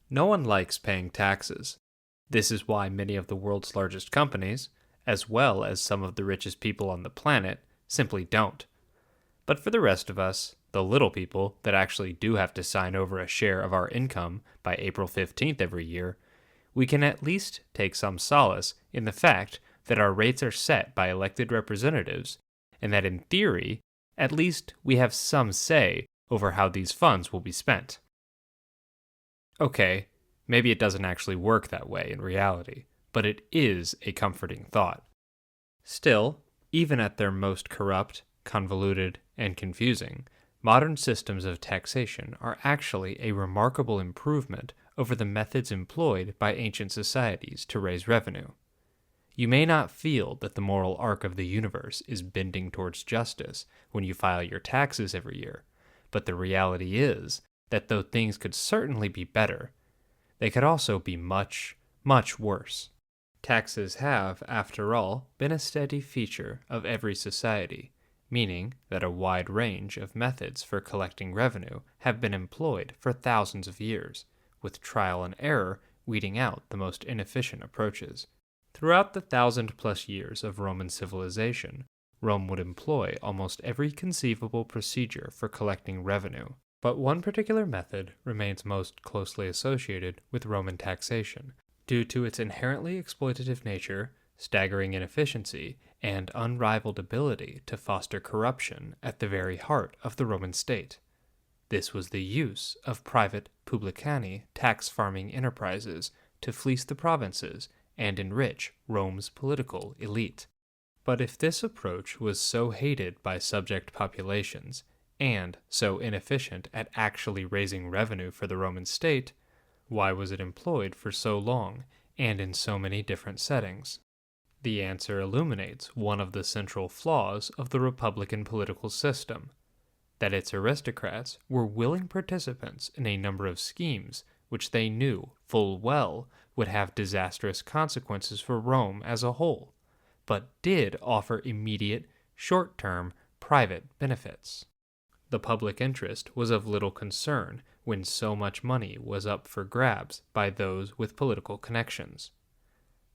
No one likes paying taxes. This is why many of the world's largest companies, as well as some of the richest people on the planet, simply don't. But for the rest of us, the little people that actually do have to sign over a share of our income by April 15th every year, we can at least take some solace in the fact that our rates are set by elected representatives, and that in theory, at least we have some say over how these funds will be spent. Okay, maybe it doesn't actually work that way in reality, but it is a comforting thought. Still, even at their most corrupt, convoluted, and confusing, modern systems of taxation are actually a remarkable improvement over the methods employed by ancient societies to raise revenue. You may not feel that the moral arc of the universe is bending towards justice when you file your taxes every year, but the reality is that though things could certainly be better, they could also be much, much worse. Taxes have, after all, been a steady feature of every society, meaning that a wide range of methods for collecting revenue have been employed for thousands of years, with trial and error weeding out the most inefficient approaches. Throughout the 1,000+ years of Roman civilization, Rome would employ almost every conceivable procedure for collecting revenue, but one particular method remains most closely associated with Roman taxation, due to its inherently exploitative nature, staggering inefficiency, and unrivaled ability to foster corruption at the very heart of the Roman state. This was the use of private Publicani tax farming enterprises to fleece the provinces and enrich Rome's political elite. But if this approach was so hated by subject populations, and so inefficient at actually raising revenue for the Roman state, why was it employed for so long and in so many different settings? The answer illuminates one of the central flaws of the Republican political system, that its aristocrats were willing participants in a number of schemes which they knew full well would have disastrous consequences for Rome as a whole, but did offer immediate, short-term, private benefits. The public interest was of little concern when so much money was up for grabs by those with political connections.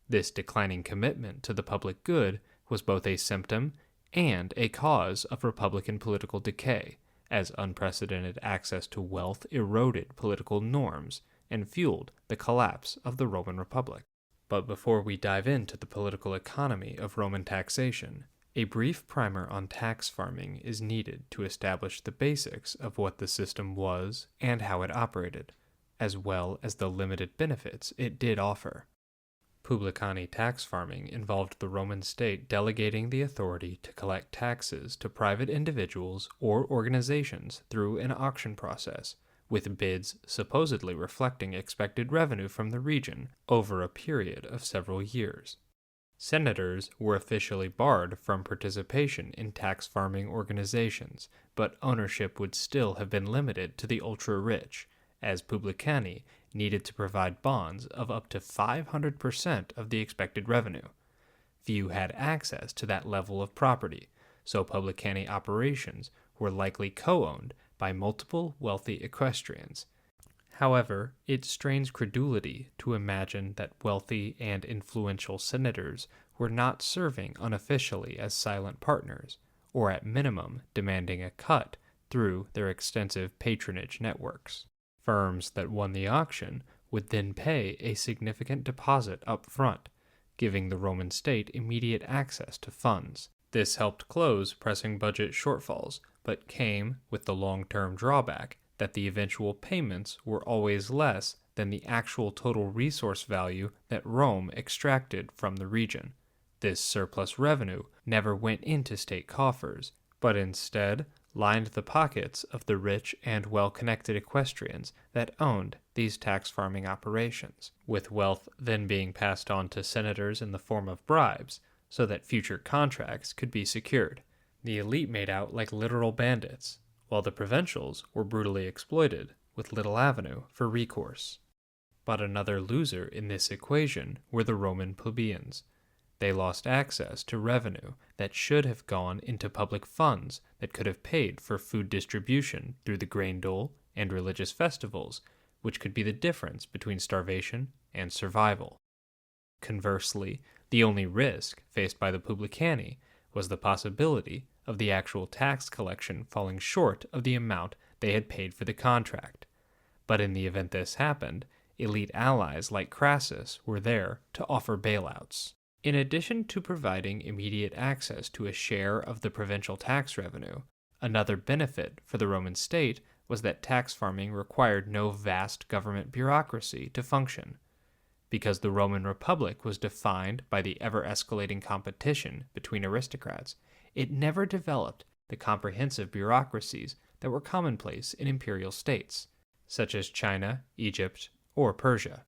This declining commitment to the public good was both a symptom and a cause of Republican political decay, as unprecedented access to wealth eroded political norms and fueled the collapse of the Roman Republic. But before we dive into the political economy of Roman taxation, a brief primer on tax farming is needed to establish the basics of what the system was and how it operated, as well as the limited benefits it did offer. Publicani tax farming involved the Roman state delegating the authority to collect taxes to private individuals or organizations through an auction process, with bids supposedly reflecting expected revenue from the region over a period of several years. Senators were officially barred from participation in tax farming organizations, but ownership would still have been limited to the ultra-rich, as Publicani needed to provide bonds of up to 500% of the expected revenue. Few had access to that level of property, so Publicani operations were likely co-owned by multiple wealthy equestrians. However, it strains credulity to imagine that wealthy and influential senators were not serving unofficially as silent partners, or at minimum demanding a cut through their extensive patronage networks. Firms that won the auction would then pay a significant deposit up front, giving the Roman state immediate access to funds. This helped close pressing budget shortfalls, but came with the long-term drawback that the eventual payments were always less than the actual total resource value that Rome extracted from the region. This surplus revenue never went into state coffers, but instead lined the pockets of the rich and well-connected equestrians that owned these tax farming operations, with wealth then being passed on to senators in the form of bribes so that future contracts could be secured. The elite made out like literal bandits, while the provincials were brutally exploited with little avenue for recourse. But another loser in this equation were the Roman plebeians. They lost access to revenue that should have gone into public funds that could have paid for food distribution through the grain dole and religious festivals, which could be the difference between starvation and survival. Conversely, the only risk faced by the Publicani was the possibility of the actual tax collection falling short of the amount they had paid for the contract. But in the event this happened, elite allies like Crassus were there to offer bailouts. In addition to providing immediate access to a share of the provincial tax revenue, another benefit for the Roman state was that tax farming required no vast government bureaucracy to function. Because the Roman Republic was defined by the ever-escalating competition between aristocrats, it never developed the comprehensive bureaucracies that were commonplace in imperial states, such as China, Egypt, or Persia.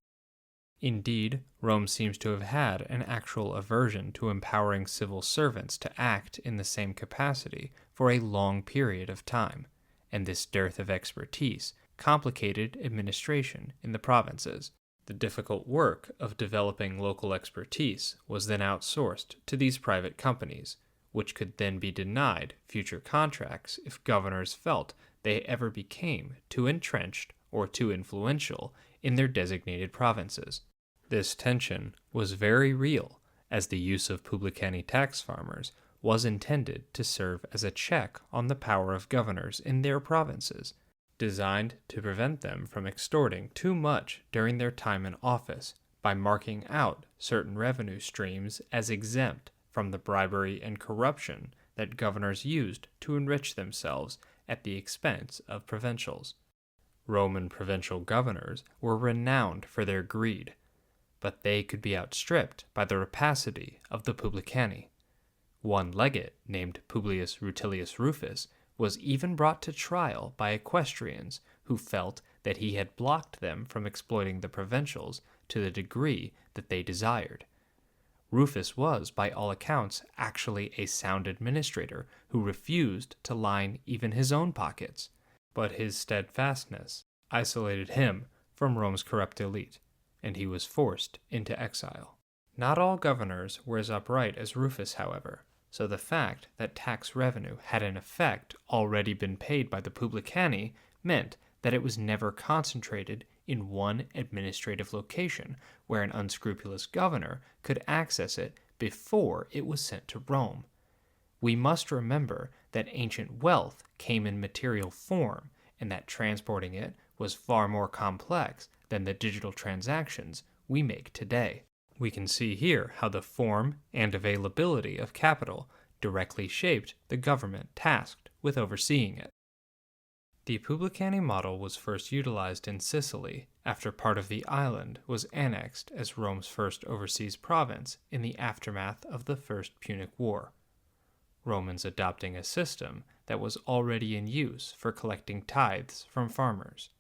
Indeed, Rome seems to have had an actual aversion to empowering civil servants to act in the same capacity for a long period of time, and this dearth of expertise complicated administration in the provinces. The difficult work of developing local expertise was then outsourced to these private companies, which could then be denied future contracts if governors felt they ever became too entrenched or too influential in their designated provinces. This tension was very real, as the use of Publicani tax farmers was intended to serve as a check on the power of governors in their provinces, designed to prevent them from extorting too much during their time in office by marking out certain revenue streams as exempt from the bribery and corruption that governors used to enrich themselves at the expense of provincials. Roman provincial governors were renowned for their greed, but they could be outstripped by the rapacity of the Publicani. One legate, named Publius Rutilius Rufus, was even brought to trial by equestrians who felt that he had blocked them from exploiting the provincials to the degree that they desired. Rufus was, by all accounts, actually a sound administrator who refused to line even his own pockets, but his steadfastness isolated him from Rome's corrupt elite, and he was forced into exile. Not all governors were as upright as Rufus, however, so the fact that tax revenue had in effect already been paid by the Publicani meant that it was never concentrated in one administrative location where an unscrupulous governor could access it before it was sent to Rome. We must remember that ancient wealth came in material form and that transporting it was far more complex than the digital transactions we make today. We can see here how the form and availability of capital directly shaped the government tasked with overseeing it. The Publicani model was first utilized in Sicily after part of the island was annexed as Rome's first overseas province in the aftermath of the First Punic War. Romans adopting a system that was already in use for collecting tithes from farmers.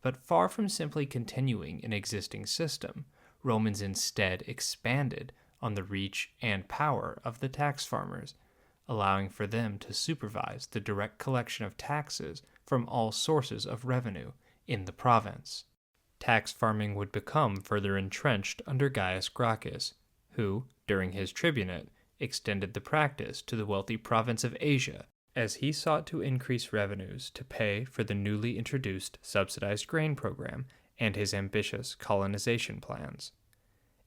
But far from simply continuing an existing system, Romans instead expanded on the reach and power of the tax farmers, allowing for them to supervise the direct collection of taxes from all sources of revenue in the province. Tax farming would become further entrenched under Gaius Gracchus, who, during his tribunate, extended the practice to the wealthy province of Asia, as he sought to increase revenues to pay for the newly introduced subsidized grain program and his ambitious colonization plans.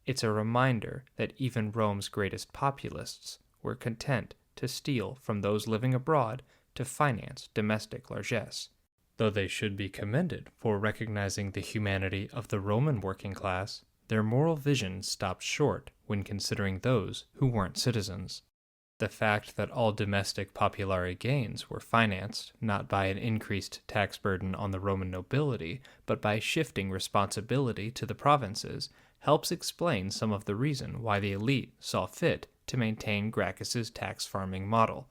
It's a reminder that even Rome's greatest populists were content to steal from those living abroad to finance domestic largesse. Though they should be commended for recognizing the humanity of the Roman working class, their moral vision stopped short when considering those who weren't citizens. The fact that all domestic populari gains were financed not by an increased tax burden on the Roman nobility, but by shifting responsibility to the provinces, helps explain some of the reason why the elite saw fit to maintain Gracchus's tax farming model.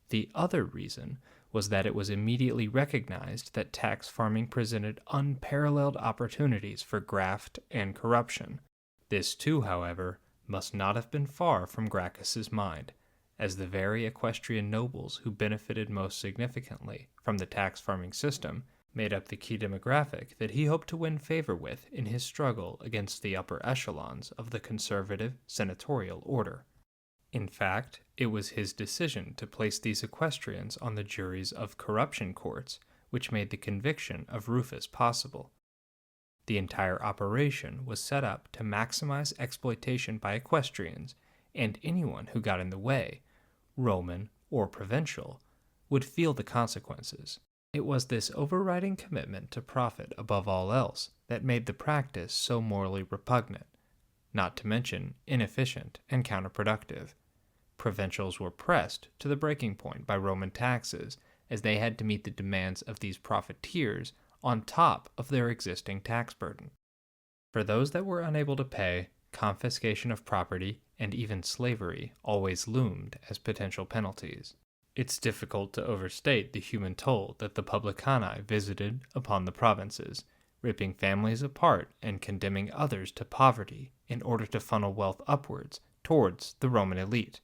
The other reason was that it was immediately recognized that tax farming presented unparalleled opportunities for graft and corruption. This too, however, must not have been far from Gracchus's mind, as the very equestrian nobles who benefited most significantly from the tax farming system made up the key demographic that he hoped to win favor with in his struggle against the upper echelons of the conservative senatorial order. In fact, it was his decision to place these equestrians on the juries of corruption courts which made the conviction of Rufus possible. The entire operation was set up to maximize exploitation by equestrians, and anyone who got in the way, Roman or provincial, would feel the consequences. It was this overriding commitment to profit above all else that made the practice so morally repugnant, not to mention inefficient and counterproductive. Provincials were pressed to the breaking point by Roman taxes, as they had to meet the demands of these profiteers on top of their existing tax burden. For those that were unable to pay, confiscation of property and even slavery always loomed as potential penalties. It's difficult to overstate the human toll that the Publicani visited upon the provinces, ripping families apart and condemning others to poverty in order to funnel wealth upwards towards the Roman elite.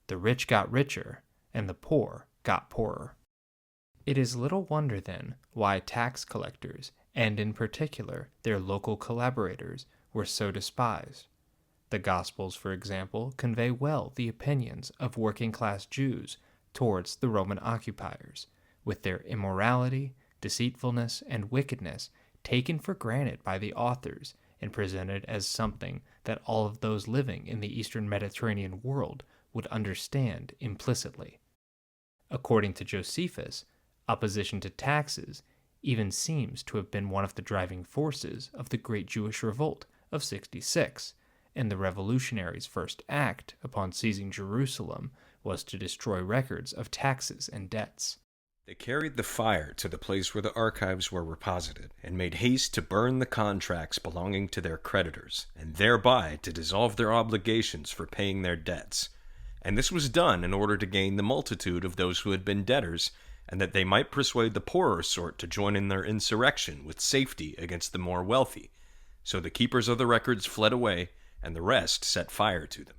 The rich got richer, and the poor got poorer. It is little wonder, then, why tax collectors, and in particular their local collaborators, were so despised. The Gospels, for example, convey well the opinions of working-class Jews towards the Roman occupiers, with their immorality, deceitfulness, and wickedness taken for granted by the authors and presented as something that all of those living in the Eastern Mediterranean world would understand implicitly. According to Josephus, opposition to taxes even seems to have been one of the driving forces of the Great Jewish Revolt of 66, and the revolutionaries' first act upon seizing Jerusalem was to destroy records of taxes and debts. They carried the fire to the place where the archives were reposited, and made haste to burn the contracts belonging to their creditors, and thereby to dissolve their obligations for paying their debts. And this was done in order to gain the multitude of those who had been debtors, and that they might persuade the poorer sort to join in their insurrection with safety against the more wealthy. So the keepers of the records fled away, and the rest set fire to them.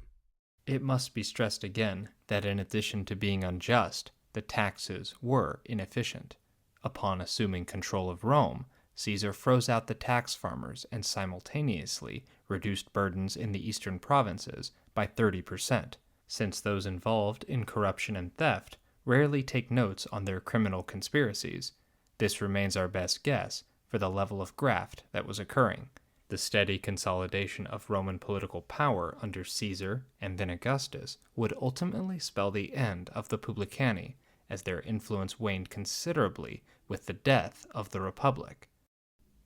It must be stressed again that in addition to being unjust, the taxes were inefficient. Upon assuming control of Rome, Caesar froze out the tax farmers and simultaneously reduced burdens in the eastern provinces by 30%, since those involved in corruption and theft rarely take notes on their criminal conspiracies. This remains our best guess for the level of graft that was occurring. The steady consolidation of Roman political power under Caesar and then Augustus would ultimately spell the end of the Publicani, as their influence waned considerably with the death of the Republic.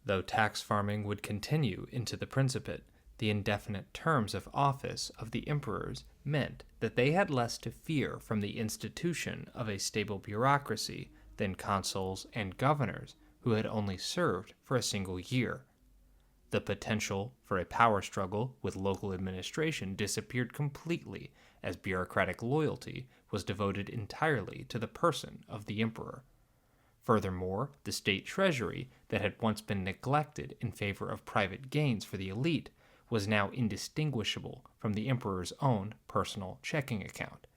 Though tax farming would continue into the Principate, the indefinite terms of office of the emperors meant that they had less to fear from the institution of a stable bureaucracy than consuls and governors who had only served for a single year. The potential for a power struggle with local administration disappeared completely as bureaucratic loyalty was devoted entirely to the person of the emperor. Furthermore, the state treasury that had once been neglected in favor of private gains for the elite was now indistinguishable from the emperor's own personal checking account,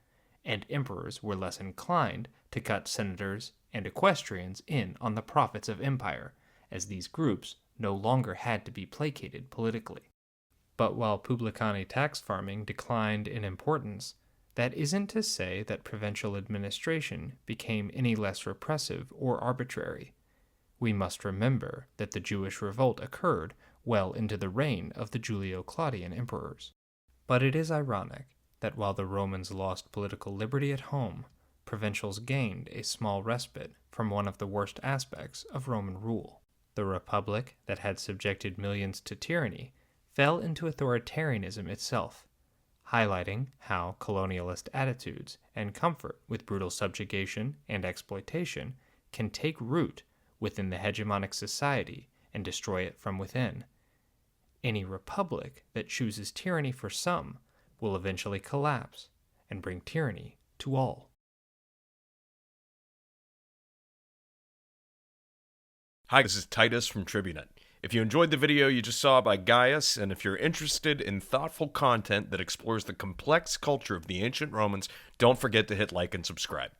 and emperors were less inclined to cut senators and equestrians in on the profits of empire, as these groups no longer had to be placated politically. But while Publicani tax farming declined in importance, that isn't to say that provincial administration became any less repressive or arbitrary. We must remember that the Jewish revolt occurred well into the reign of the Julio-Claudian emperors. But it is ironic that while the Romans lost political liberty at home, provincials gained a small respite from one of the worst aspects of Roman rule. The republic that had subjected millions to tyranny fell into authoritarianism itself, highlighting how colonialist attitudes and comfort with brutal subjugation and exploitation can take root within the hegemonic society and destroy it from within. Any republic that chooses tyranny for some will eventually collapse and bring tyranny to all. Hi, this is Titus from Tribunet. If you enjoyed the video you just saw by Gaius, and if you're interested in thoughtful content that explores the complex culture of the ancient Romans, don't forget to hit like and subscribe.